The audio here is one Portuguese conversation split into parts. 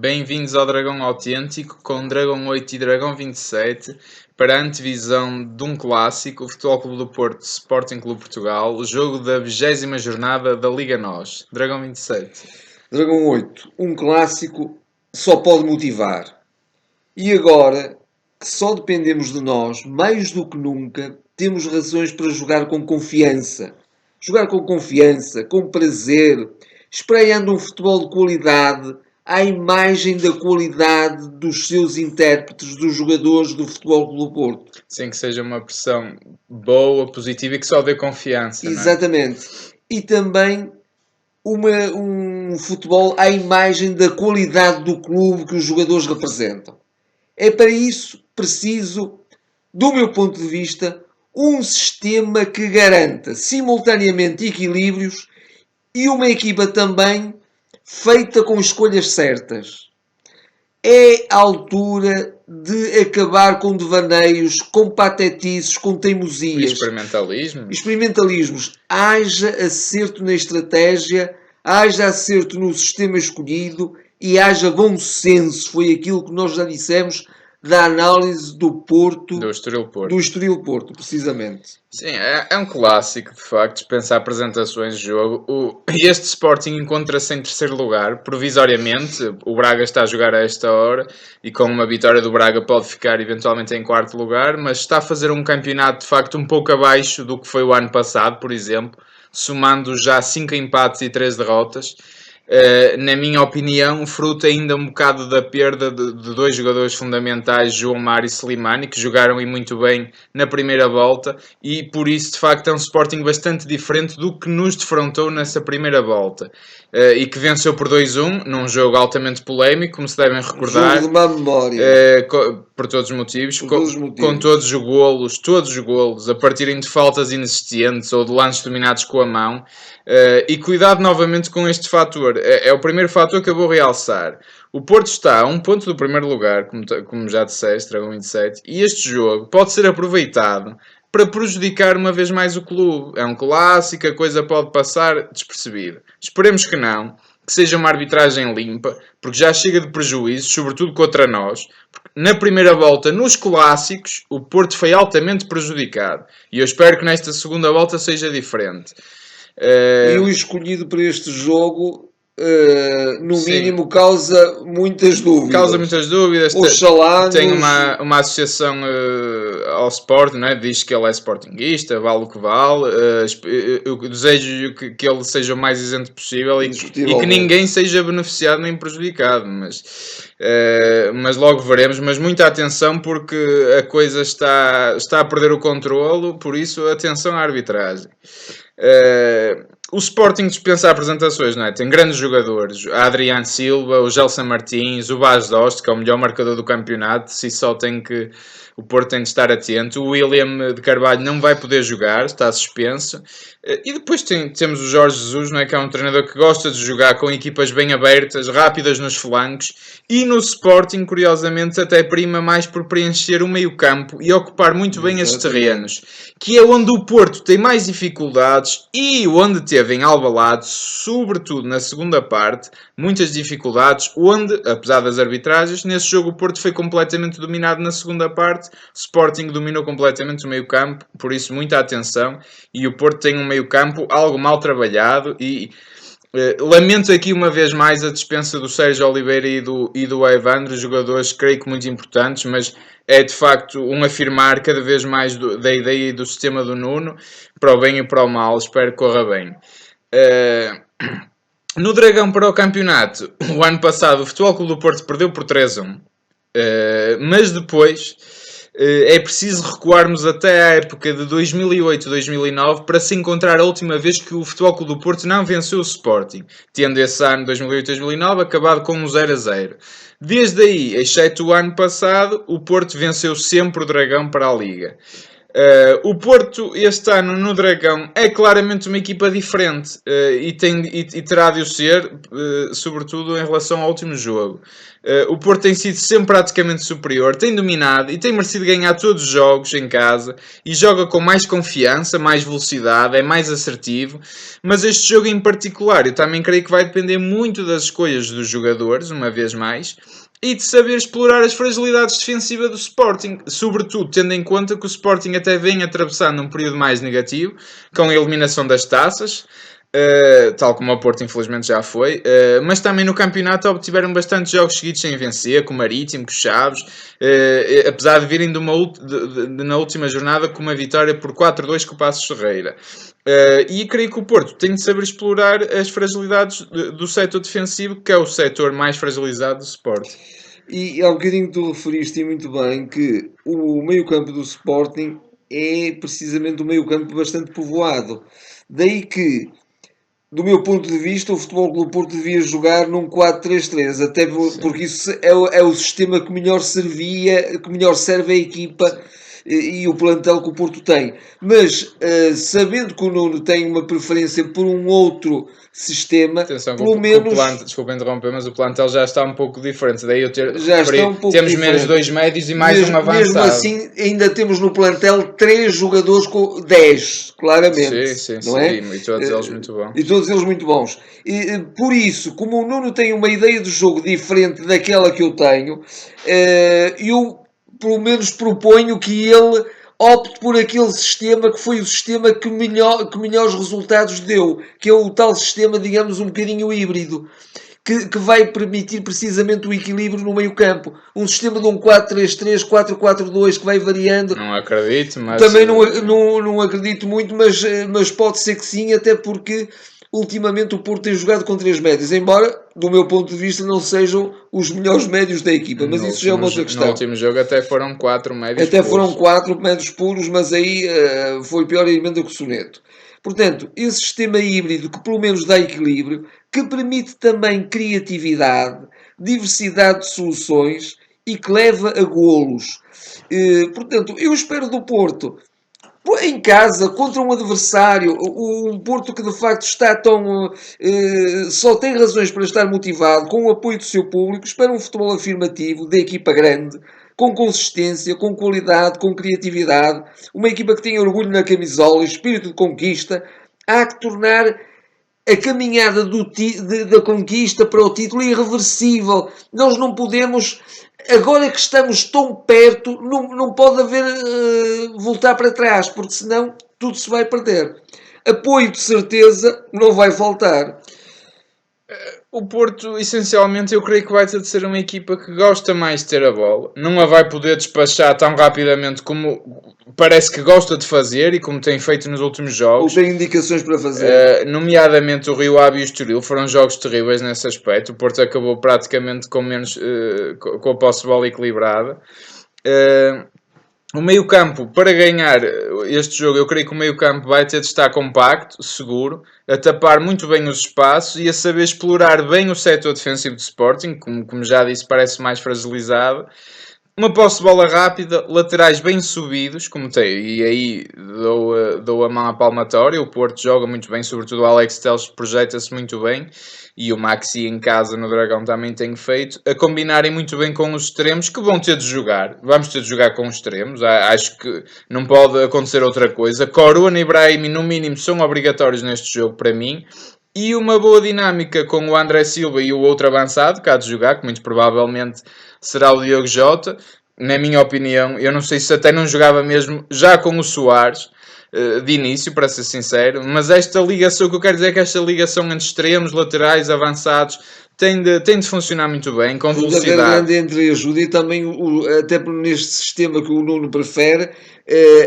Bem-vindos ao Dragão Autêntico com Dragão 8 e Dragão 27 para a antevisão de um clássico, o Futebol Clube do Porto Sporting Clube Portugal, o jogo da 20ª jornada da Liga NOS. Dragão 27. Dragão 8, um clássico só pode motivar. E agora que só dependemos de nós, mais do que nunca, temos razões para jogar com confiança. Jogar com confiança, com prazer, espraiando um futebol de qualidade, à imagem da qualidade dos seus intérpretes, dos jogadores do Futebol Clube do Porto. Sem que seja uma pressão boa, positiva e que só dê confiança. Exatamente. Não é? E também um futebol à imagem da qualidade do clube que os jogadores representam. É para isso preciso, do meu ponto de vista, um sistema que garanta simultaneamente equilíbrios e uma equipa também feita com escolhas certas. É a altura de acabar com devaneios, com patetices, com teimosias. Experimentalismos. Haja acerto na estratégia, haja acerto no sistema escolhido e haja bom senso. Foi aquilo que nós já dissemos da análise do Porto. Do Estoril Porto. Do Estoril Porto, precisamente. Sim, é um clássico, de facto, dispensar apresentações de jogo. Este Sporting encontra-se em terceiro lugar, provisoriamente. O Braga está a jogar a esta hora e com uma vitória do Braga pode ficar eventualmente em quarto lugar, mas está a fazer um campeonato, de facto, um pouco abaixo do que foi o ano passado, por exemplo, somando já 5 empates e 3 derrotas. Na minha opinião, fruto ainda um bocado da perda de dois jogadores fundamentais, João Mário e Slimani, que jogaram e muito bem na primeira volta, e por isso, de facto, é um Sporting bastante diferente do que nos defrontou nessa primeira volta. E que venceu por 2-1, num jogo altamente polémico, como se devem recordar. Jogo de má memória. Por todos os motivos. Com todos os golos, a partirem de faltas inexistentes ou de lances dominados com a mão. E cuidado novamente com este fator. É o primeiro fator que eu vou realçar. O Porto está a um ponto do primeiro lugar, como já disseste, Dragão 27, e este jogo pode ser aproveitado para prejudicar uma vez mais o clube. É um clássico, a coisa pode passar despercebida. Esperemos que não, que seja uma arbitragem limpa, porque já chega de prejuízos, sobretudo contra nós. Na primeira volta, nos clássicos, o Porto foi altamente prejudicado. E eu espero que nesta segunda volta seja diferente. E o escolhido para este jogo, no mínimo, causa muitas dúvidas. Oxalá tem uma associação ao Sporting, não é? Diz que ele é sportinguista, vale o que vale. Eu desejo que ele seja o mais isento possível e que ninguém seja beneficiado nem prejudicado. Mas logo veremos. Mas muita atenção, porque a coisa está a perder o controlo. Por isso, atenção à arbitragem. O Sporting dispensa apresentações, não é? Tem grandes jogadores, a Adriano Silva, o Gelson Martins, o Bas Dost, que é o melhor marcador do campeonato, o Porto tem de estar atento. O William de Carvalho não vai poder jogar, está suspenso. E depois temos o Jorge Jesus, não é? Que é um treinador que gosta de jogar com equipas bem abertas, rápidas nos flancos, e no Sporting, curiosamente, até prima mais por preencher o meio-campo e ocupar muito bem esses terrenos, que é onde o Porto tem mais dificuldades e onde teve em Alvalade, sobretudo na segunda parte, muitas dificuldades, onde, apesar das arbitragens, nesse jogo o Porto foi completamente dominado na segunda parte. O Sporting dominou completamente o meio-campo, por isso muita atenção, e o Porto tem um meio-campo algo mal trabalhado e lamento aqui uma vez mais a dispensa do Sérgio Oliveira e do Evandro, jogadores creio que muito importantes, mas é de facto um afirmar cada vez mais da ideia e do sistema do Nuno, para o bem e para o mal. Espero que corra bem. No Dragão para o campeonato, o ano passado o Futebol Clube do Porto perdeu por 3-1, mas depois é preciso recuarmos até à época de 2008-2009 para se encontrar a última vez que o Futebol Clube do Porto não venceu o Sporting, tendo esse ano 2008-2009 acabado com um 0-0. Desde aí, exceto o ano passado, o Porto venceu sempre o Dragão para a Liga. O Porto, este ano, no Dragão, é claramente uma equipa diferente e terá de o ser, sobretudo em relação ao último jogo. O Porto tem sido sempre praticamente superior, tem dominado e tem merecido ganhar todos os jogos em casa e joga com mais confiança, mais velocidade, é mais assertivo. Mas este jogo em particular, eu também creio que vai depender muito das escolhas dos jogadores, uma vez mais, e de saber explorar as fragilidades defensivas do Sporting, sobretudo tendo em conta que o Sporting até vem atravessando um período mais negativo, com a eliminação das taças, tal como o Porto infelizmente já foi, mas também no campeonato obtiveram bastante jogos seguidos sem vencer, com o Marítimo, com o Chaves, apesar de virem na última jornada com uma vitória por 4-2 com o Passos Ferreira. E creio que o Porto tem de saber explorar as fragilidades do setor defensivo, que é o setor mais fragilizado do Sporting. E há um bocadinho tu referiste muito bem que o meio-campo do Sporting é precisamente um meio-campo bastante povoado. Daí que, do meu ponto de vista, o Futebol Clube Porto devia jogar num 4-3-3, até porque isso é o sistema que melhor serve a equipa e o plantel que o Porto tem. Mas, sabendo que o Nuno tem uma preferência por um outro sistema, atenção, pelo menos... Desculpa interromper, mas o plantel já está um pouco diferente. Daí eu já está um pouco temos diferente. menos 2 médios e mais um avançado. Mesmo assim, ainda temos no plantel 3 jogadores com 10, claramente. Sim, não é? E todos eles muito bons. E todos eles muito bons. E, por isso, como o Nuno tem uma ideia de jogo diferente daquela que eu tenho, eu pelo menos proponho que ele opte por aquele sistema que foi o sistema que melhores resultados deu, que é o tal sistema, digamos, um bocadinho híbrido, que vai permitir precisamente o equilíbrio no meio campo. Um sistema de um 4-3-3, 4-4-2 que vai variando. Não acredito, mas... Também não acredito muito, mas pode ser que sim, até porque ultimamente o Porto tem jogado com 3 médios, embora, do meu ponto de vista, não sejam os melhores médios da equipa, mas isso já é uma outra questão. No último jogo até foram 4 médios puros. Foram 4 médios puros, mas aí foi pior a emenda que o soneto. Portanto, esse sistema híbrido que pelo menos dá equilíbrio, que permite também criatividade, diversidade de soluções e que leva a golos. Portanto, eu espero do Porto, em casa, contra um adversário, um Porto que de facto está tão... só tem razões para estar motivado, com o apoio do seu público, espero um futebol afirmativo, da equipa grande, com consistência, com qualidade, com criatividade, uma equipa que tenha orgulho na camisola, espírito de conquista. Há que tornar a caminhada da conquista para o título irreversível. Nós não podemos, agora que estamos tão perto, não pode haver voltar para trás, porque senão tudo se vai perder. Apoio de certeza não vai faltar. O Porto, essencialmente, eu creio que vai ter de ser uma equipa que gosta mais de ter a bola. Não a vai poder despachar tão rapidamente como parece que gosta de fazer e como tem feito nos últimos jogos. Ou tem indicações para fazer. Nomeadamente o Rio Ave e o Estoril foram jogos terríveis nesse aspecto. O Porto acabou praticamente com a posse de bola equilibrada. O meio-campo, para ganhar este jogo, eu creio que o meio-campo vai ter de estar compacto, seguro, a tapar muito bem os espaços e a saber explorar bem o setor defensivo do Sporting, como já disse, parece mais fragilizado. Uma posse de bola rápida, laterais bem subidos, como tem, e aí dou a mão à palmatória. O Porto joga muito bem, sobretudo o Alex Telles projeta-se muito bem, e o Maxi em casa no Dragão também tem feito, a combinarem muito bem com os extremos, que vão ter de jogar. Vamos ter de jogar com os extremos, acho que não pode acontecer outra coisa. Corona e Brahimi, no mínimo, são obrigatórios neste jogo para mim. E uma boa dinâmica com o André Silva e o outro avançado, que há de jogar, que muito provavelmente será o Diogo Jota. Na minha opinião, eu não sei se até não jogava mesmo já com o Soares, de início, para ser sincero. Mas esta ligação, o que eu quero dizer é que esta ligação entre extremos, laterais, avançados, tem de funcionar muito bem, com velocidade. A grande entreajuda e também, até neste sistema que o Nuno prefere,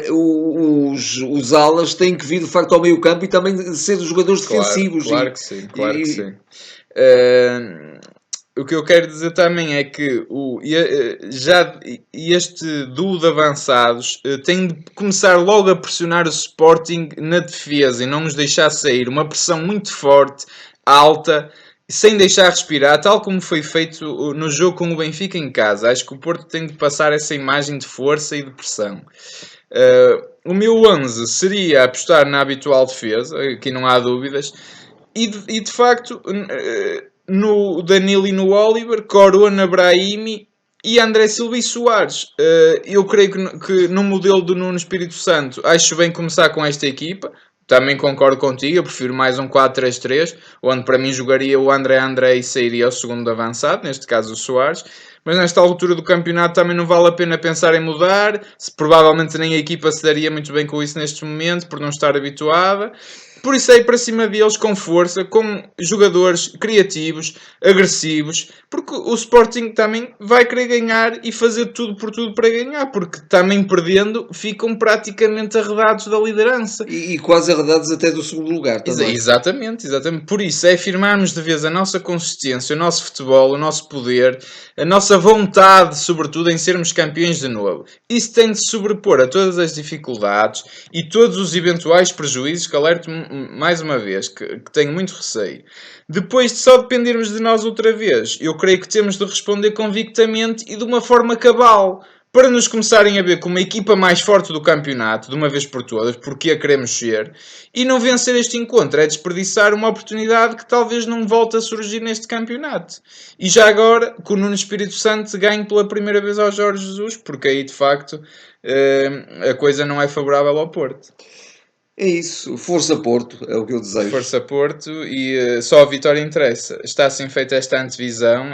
os alas têm que vir de facto ao meio campo e também ser jogadores defensivos. Claro que sim. O que eu quero dizer também é que este duo de avançados tem de começar logo a pressionar o Sporting na defesa e não nos deixar sair. Uma pressão muito forte, alta, sem deixar respirar, tal como foi feito no jogo com o Benfica em casa. Acho que o Porto tem de passar essa imagem de força e de pressão. o meu 11 seria apostar na habitual defesa, aqui não há dúvidas, e de facto no Danilo e no Oliver, Corona, Brahimi e André Silva e Soares. Eu creio que no modelo do Nuno Espírito Santo, acho bem começar com esta equipa. Também concordo contigo, eu prefiro mais um 4-3-3, onde para mim jogaria o André e sairia o segundo avançado, neste caso o Soares. Mas nesta altura do campeonato também não vale a pena pensar em mudar, provavelmente nem a equipa se daria muito bem com isso neste momento, por não estar habituada. Por isso é ir para cima deles com força, com jogadores criativos, agressivos, porque o Sporting também vai querer ganhar e fazer tudo por tudo para ganhar, porque também perdendo ficam praticamente arredados da liderança. E quase arredados até do segundo lugar também. Exatamente. Por isso é afirmarmos de vez a nossa consistência, o nosso futebol, o nosso poder, a nossa vontade, sobretudo, em sermos campeões de novo. Isso tem de se sobrepor a todas as dificuldades e todos os eventuais prejuízos que alerto mais uma vez, que tenho muito receio. Depois de só dependermos de nós outra vez, eu creio que temos de responder convictamente e de uma forma cabal, para nos começarem a ver como a equipa mais forte do campeonato, de uma vez por todas, porque a queremos ser, e não vencer este encontro é desperdiçar uma oportunidade que talvez não volte a surgir neste campeonato. E já agora, que o Nuno Espírito Santo ganhe pela primeira vez ao Jorge Jesus, porque aí de facto a coisa não é favorável ao Porto. É isso, Força Porto, é o que eu desejo. Força Porto e só a vitória interessa. Está assim feita esta antevisão.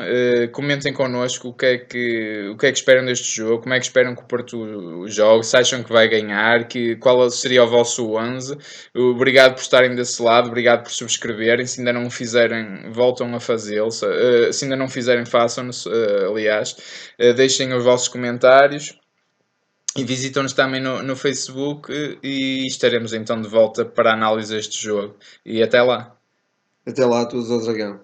Comentem connosco o que é que esperam deste jogo, como é que esperam que o Porto jogue, se acham que vai ganhar, qual seria o vosso 11. Obrigado por estarem desse lado, obrigado por subscreverem. Se ainda não o fizerem, voltam a fazê-lo. Se ainda não fizerem, façam-no, aliás. Deixem os vossos comentários. E visitam-nos também no Facebook e estaremos então de volta para a análise deste jogo. E até lá. Até lá, todos ao dragão.